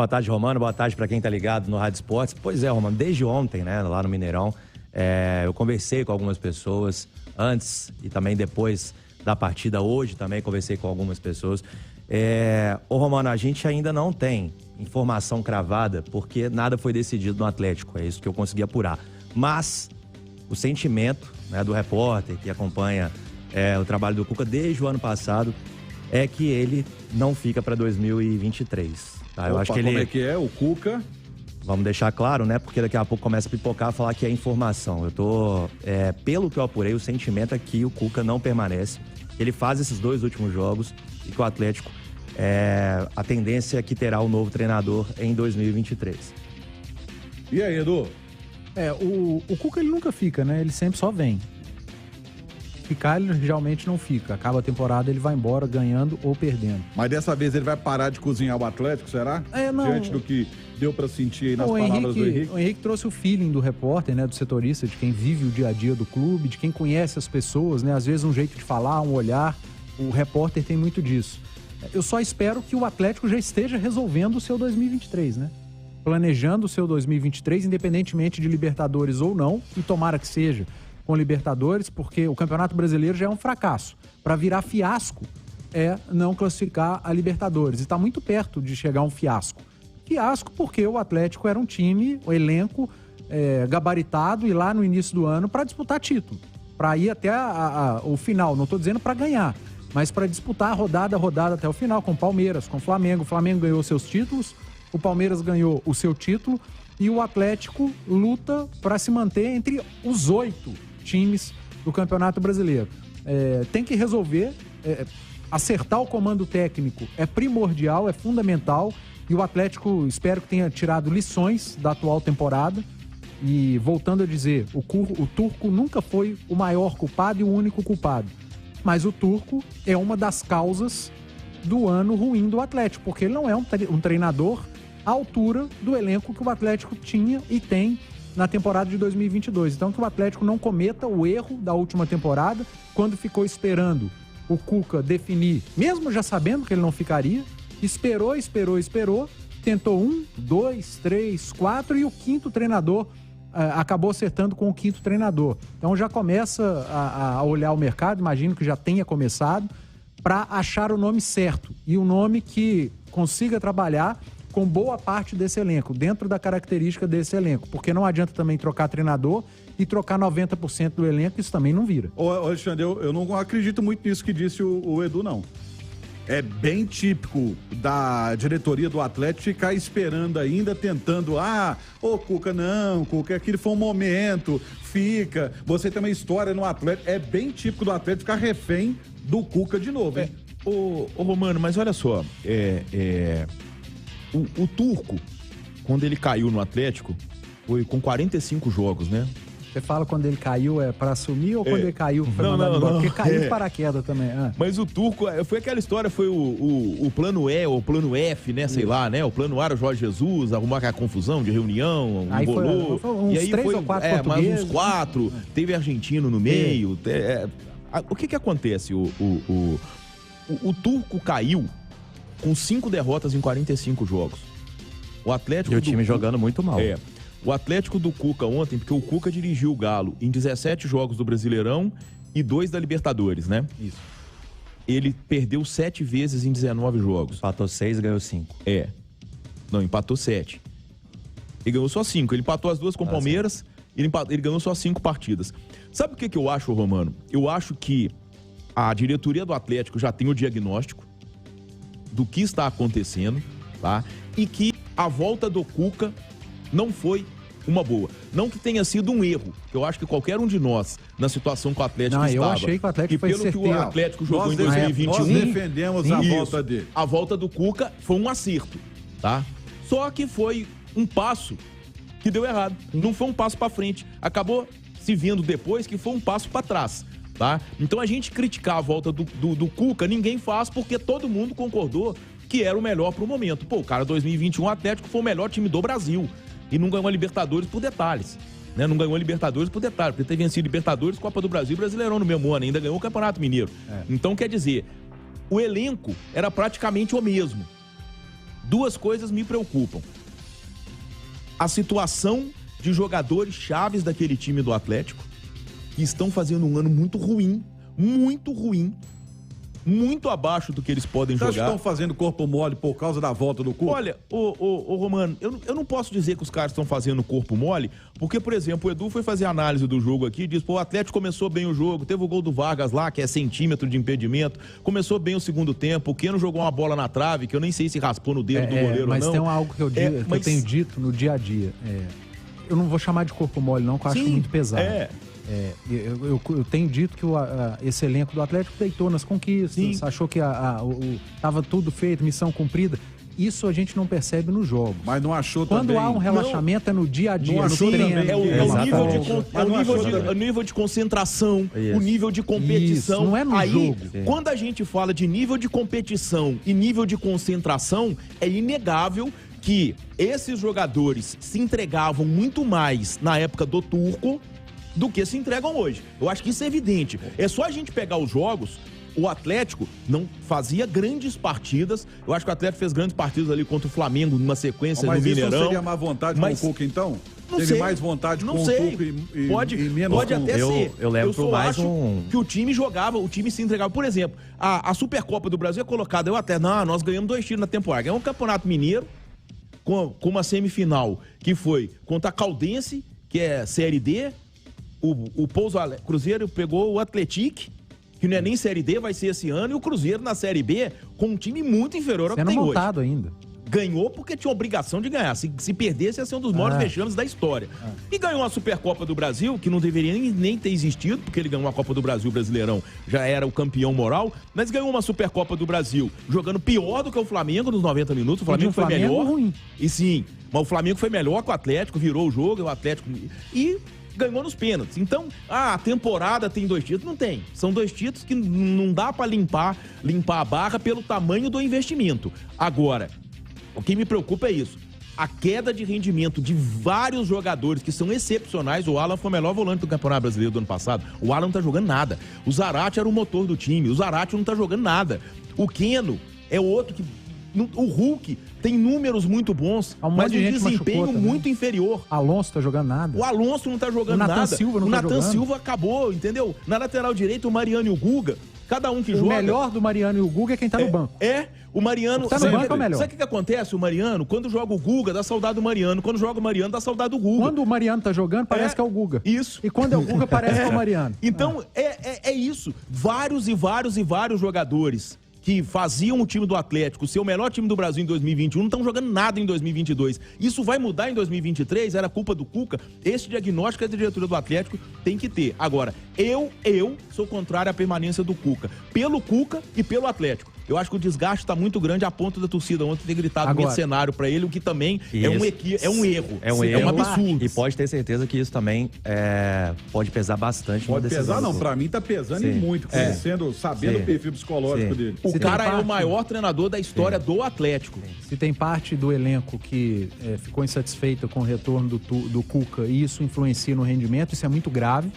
Boa tarde, Romano. Boa tarde para quem tá ligado no Rádio Esportes. Pois é, Romano, desde ontem, né, lá no Mineirão, eu conversei com algumas pessoas antes e também depois da partida. Hoje também conversei com algumas pessoas. Romano, a gente ainda não tem informação cravada porque nada foi decidido no Atlético. É isso que eu consegui apurar. Mas o sentimento, né, do repórter que acompanha o trabalho do Cuca desde o ano passado é que ele não fica para 2023. Tá? Eu acho que como é que é? O Cuca... Vamos deixar claro, né? Porque daqui a pouco começa a pipocar, falar que é informação. Pelo que eu apurei, o sentimento é que o Cuca não permanece. Ele faz esses 2 últimos jogos e que o Atlético, a tendência é que terá um novo treinador em 2023. E aí, Edu? O Cuca ele nunca fica, né? Ele sempre só vem. Ficar, ele realmente não fica. Acaba a temporada, ele vai embora ganhando ou perdendo. Mas dessa vez ele vai parar de cozinhar o Atlético, será? Não. Diante do que deu pra sentir aí nas palavras do Henrique. O Henrique trouxe o feeling do repórter, né? Do setorista, de quem vive o dia a dia do clube, de quem conhece as pessoas, né? Às vezes um jeito de falar, um olhar. O repórter tem muito disso. Eu só espero que o Atlético já esteja resolvendo o seu 2023, né? Planejando o seu 2023, independentemente de Libertadores ou não, e tomara que seja com Libertadores, porque o Campeonato Brasileiro já é um fracasso. Para virar fiasco é não classificar a Libertadores. E está muito perto de chegar um fiasco. Fiasco porque o Atlético era um time, o elenco gabaritado e lá no início do ano para disputar título. Para ir até o final. Não estou dizendo para ganhar, mas para disputar rodada a rodada até o final com o Palmeiras, com o Flamengo. O Flamengo ganhou seus títulos, o Palmeiras ganhou o seu título e o Atlético luta para se manter entre os 8 times do Campeonato Brasileiro. Tem que resolver, acertar o comando técnico é primordial, é fundamental, e o Atlético espero que tenha tirado lições da atual temporada. E voltando a dizer, o Turco nunca foi o maior culpado e o único culpado, mas o Turco é uma das causas do ano ruim do Atlético, porque ele não é um treinador à altura do elenco que o Atlético tinha e tem na temporada de 2022. Então que o Atlético não cometa o erro da última temporada, quando ficou esperando o Cuca definir, mesmo já sabendo que ele não ficaria, esperou, tentou 1, 2, 3, 4 e o quinto treinador acabou acertando com o quinto treinador. Então já começa a olhar o mercado, imagino que já tenha começado, para achar o nome certo e o nome que consiga trabalhar com boa parte desse elenco, dentro da característica desse elenco, porque não adianta também trocar treinador e trocar 90% do elenco, isso também não vira. Ô, Alexandre, eu não acredito muito nisso que disse o Edu, não. É bem típico da diretoria do Atlético ficar esperando ainda, tentando, Cuca, não, Cuca, aquele foi um momento, fica, você tem uma história no Atlético, é bem típico do Atlético ficar refém do Cuca de novo, hein? Ô Romano, mas olha só, o Turco, quando ele caiu no Atlético, foi com 45 jogos, né? Você fala quando ele caiu pra assumir ou quando ele caiu foi mandado embora? Porque caiu de paraquedas também. Mas o Turco, foi aquela história, foi o plano E ou o plano F, né? Sei lá, né? O plano A era o Jorge Jesus, arrumar aquela confusão de reunião, embolou. Foi uns 3 ou 4 portugueses. Mais uns 4, teve argentino no meio. O que acontece? O Turco caiu com 5 derrotas em 45 jogos. O Atlético e o time jogando muito mal. O Atlético do Cuca ontem, porque o Cuca dirigiu o Galo em 17 jogos do Brasileirão e 2 da Libertadores, né? Isso. Ele perdeu 7 vezes em 19 jogos. Empatou 6 e ganhou 5. Não, empatou 7. Ele ganhou só 5. Ele empatou as 2 com o Palmeiras, ele ganhou só 5 partidas. Sabe o que eu acho, Romano? Eu acho que a diretoria do Atlético já tem o diagnóstico do que está acontecendo, tá? E que a volta do Cuca não foi uma boa. Não que tenha sido um erro. Eu acho que qualquer um de nós, na situação que o Atlético estava... Eu achei que o Atlético foi certeiro. E pelo que o Atlético jogou em 2021... Nós defendemos a volta dele. A volta do Cuca foi um acerto, tá? Só que foi um passo que deu errado. Não foi um passo para frente. Acabou se vendo depois que foi um passo para trás, tá? Então a gente criticar a volta do Cuca, ninguém faz porque todo mundo concordou que era o melhor pro momento. Pô, o cara, 2021, o Atlético foi o melhor time do Brasil. E não ganhou a Libertadores por detalhes. Né? Não ganhou a Libertadores por detalhes. Porque teve vencido Libertadores, Copa do Brasil e Brasileirão no mesmo ano. Ainda ganhou o Campeonato Mineiro. Então, quer dizer, o elenco era praticamente o mesmo. Duas coisas me preocupam. A situação de jogadores chaves daquele time do Atlético, que estão fazendo um ano muito ruim, muito abaixo do que eles podem Você acha jogar. que estão fazendo corpo mole por causa da volta do Cuca? Olha, ô Romano, eu não posso dizer que os caras estão fazendo corpo mole, porque, por exemplo, o Edu foi fazer análise do jogo aqui e disse, pô, o Atlético começou bem o jogo, teve o gol do Vargas lá, que é centímetro de impedimento, começou bem o segundo tempo, o Keno jogou uma bola na trave, que eu nem sei se raspou no dedo do goleiro mas ou não. Tem algo que eu tenho dito no dia a dia. Eu não vou chamar de corpo mole não, que eu acho muito pesado. Eu tenho dito que esse elenco do Atlético deitou nas conquistas, achou que estava tudo feito, missão cumprida. Isso a gente não percebe nos jogos. Mas não achou Quando também. há um relaxamento é no dia a dia, no treino. É o nível de concentração, o nível de competição. Isso, não é no jogo. Quando a gente fala de nível de competição e nível de concentração, é inegável que esses jogadores se entregavam muito mais na época do Turco do que se entregam hoje. Eu acho que isso é evidente. É só a gente pegar os jogos. O Atlético não fazia grandes partidas. Eu acho que o Atlético fez grandes partidas ali contra o Flamengo numa sequência no Mineirão. Mas isso seria má vontade com o Cuca, então? Teve mais vontade com o Cuca e menos pode com... até ser. Eu lembro mais que o time jogava, o time se entregava. Por exemplo, a Supercopa do Brasil é colocada. Eu até, nós ganhamos 2 títulos na temporada. Ganhamos um Campeonato Mineiro com uma semifinal que foi contra a Caldense, que é Série D. O Pouso Alegre, Cruzeiro pegou o Atlético, que não é nem Série D, vai ser esse ano, e o Cruzeiro na Série B, com um time muito inferior ao que tem montado hoje. Ainda. Ganhou porque tinha obrigação de ganhar. Se perdesse, ia ser um dos maiores vexames da história. E ganhou a Supercopa do Brasil, que não deveria nem ter existido, porque ele ganhou a Copa do Brasil Brasileirão, já era o campeão moral, mas ganhou uma Supercopa do Brasil, jogando pior do que o Flamengo nos 90 minutos. O Flamengo foi melhor. Ruim. E sim, mas o Flamengo foi melhor que o Atlético, virou o jogo, o Atlético... E ganhou nos pênaltis. Então, a temporada tem 2 títulos? Não tem. São 2 títulos que não dá pra limpar a barra pelo tamanho do investimento. Agora, o que me preocupa é isso. A queda de rendimento de vários jogadores que são excepcionais. O Alan foi o melhor volante do Campeonato Brasileiro do ano passado. O Alan não tá jogando nada. O Zarate era o motor do time. O Zarate não tá jogando nada. O Keno é outro que... O Hulk tem números muito bons, mas um desempenho muito inferior. Alonso tá jogando nada. O Alonso não tá jogando nada. O Nathan Silva acabou, entendeu? Na lateral direita, o Mariano e o Guga, cada um que joga... O melhor do Mariano e o Guga é quem tá no banco. O Mariano... Tá no banco é o melhor. Sabe o que acontece? O Mariano, quando joga o Guga, dá saudade do Mariano. Quando joga o Mariano, dá saudade do Guga. Quando o Mariano tá jogando, parece que é o Guga. Isso. E quando é o Guga, parece que é o Mariano. Então, é isso. Vários jogadores que faziam o time do Atlético ser o melhor time do Brasil em 2021, não estão jogando nada em 2022. Isso vai mudar em 2023? Era culpa do Cuca? Esse diagnóstico que a diretoria do Atlético tem que ter. Agora, eu sou contrário à permanência do Cuca. Pelo Cuca e pelo Atlético. Eu acho que o desgaste está muito grande a ponto da torcida ontem ter gritado no cenário para ele, o que também é um erro. É um absurdo. E pode ter certeza que isso também pode pesar bastante. Pode pesar, não. Para mim tá pesando e muito, conhecendo, sabendo o perfil psicológico dele. O cara é o maior treinador da história do Atlético. Se tem parte do elenco que ficou insatisfeita com o retorno do Cuca e isso influencia no rendimento, isso é muito grave,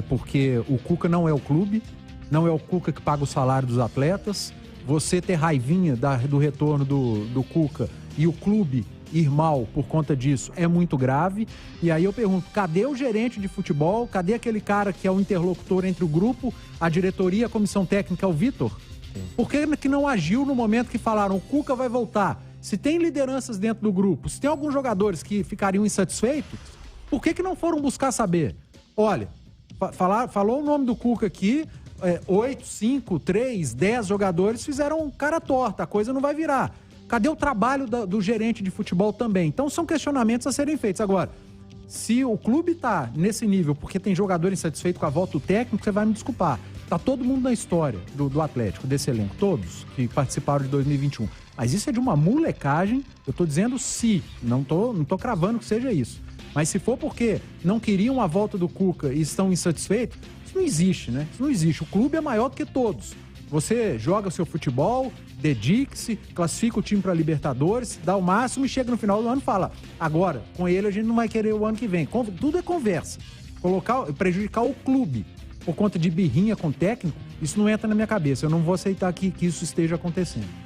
porque o Cuca não é o clube, não é o Cuca que paga o salário dos atletas. Você ter raivinha do retorno do Cuca e o clube ir mal por conta disso é muito grave. E aí eu pergunto, cadê o gerente de futebol? Cadê aquele cara que é o interlocutor entre o grupo, a diretoria, a comissão técnica, o Vitor? Por que não agiu no momento que falaram o Cuca vai voltar? Se tem lideranças dentro do grupo, se tem alguns jogadores que ficariam insatisfeitos, por que não foram buscar saber? Olha, falou o nome do Cuca aqui, 8, 5, 3, 10 jogadores fizeram cara torta, a coisa não vai virar. Cadê o trabalho do gerente de futebol também? Então são questionamentos a serem feitos. Agora, se o clube tá nesse nível porque tem jogador insatisfeito com a volta do técnico, você vai me desculpar. Tá todo mundo na história do Atlético, desse elenco, todos que participaram de 2021. Mas isso é de uma molecagem, eu tô dizendo se, não tô cravando que seja isso. Mas se for porque não queriam a volta do Cuca e estão insatisfeitos, isso não existe, né? Isso não existe. O clube é maior do que todos. Você joga o seu futebol, dedique-se, classifica o time para Libertadores, dá o máximo e chega no final do ano e fala, agora, com ele a gente não vai querer o ano que vem. Tudo é conversa. Prejudicar o clube por conta de birrinha com o técnico, isso não entra na minha cabeça. Eu não vou aceitar que isso esteja acontecendo.